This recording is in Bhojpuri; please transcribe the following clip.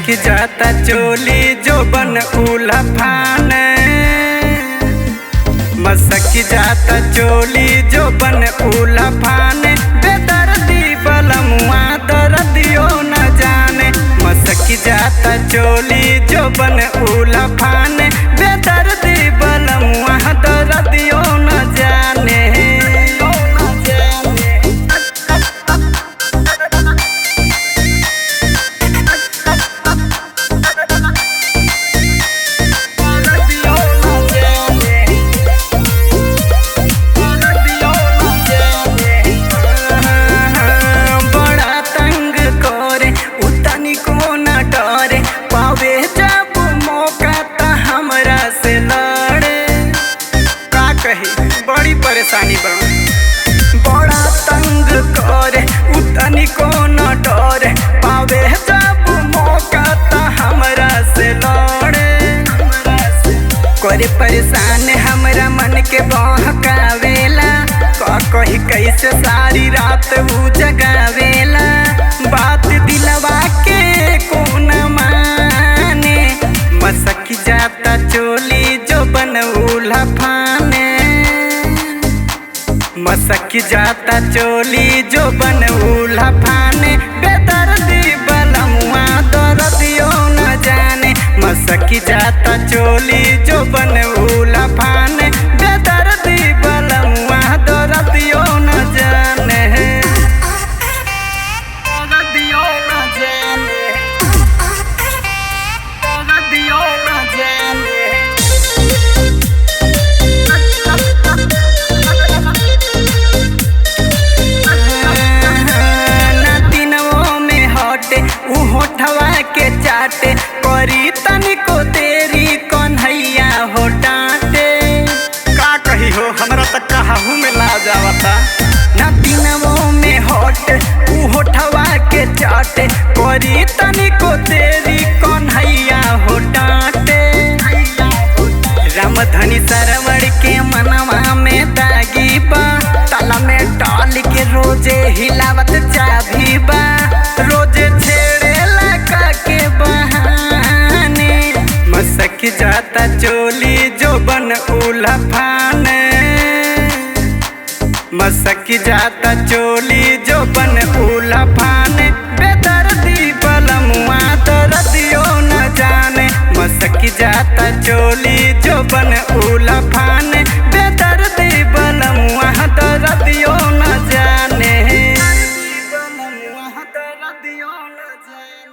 मसक जाता चोली जो बन उलफान, मसक जाता चोली जो बन उलफान। बेदर्दी बलमुआ दर्दियो न जाने, मसक जाता चोली जो बन उलफान। बेदर्दी बलमुआ दर्दियो न जाने। बड़ी परेशानी बड़ा तंग करे, उतनी को न डरे। पावे जब मौका त हमरा से लड़े। करे परेशान हमरा मन के बहकावेला, कही कैसे सारी रात उ जगावेला। बात दिलवा के को न माने, मसक जाता चोली जो बन उलफाने। मसक जाता चोली जो बन उलफाने। बेदर्दी बलमुआ दर्दियो न जाने, मसक जाता चोली जो बन उलफाने। बेदर्दी बलमुआ दर्दियो न जाने, दर्दियो न जाने, दर्दियो न जाने। होठवा के चाटे करी तनिको तेरी कन्हैया हो डांटे। का कही हो हमरा तक कहूँ में ला जावता। ना दिनवों में होठवा के चाटे करी तनिको तेरी कन्हैया हो डांटे। रामधनी सरवड़ के मनवा में दागी बा, ताला में डाल के रोजे हिलावत चाभी बा। रोजे के बहाने, मसक जाता चोली जो बन उलफाने। मसक जाता चोली जो बन उलफाने। बेदर्दी बलमुआ दर्दियो न जाने, मसक जाता चोली जो बन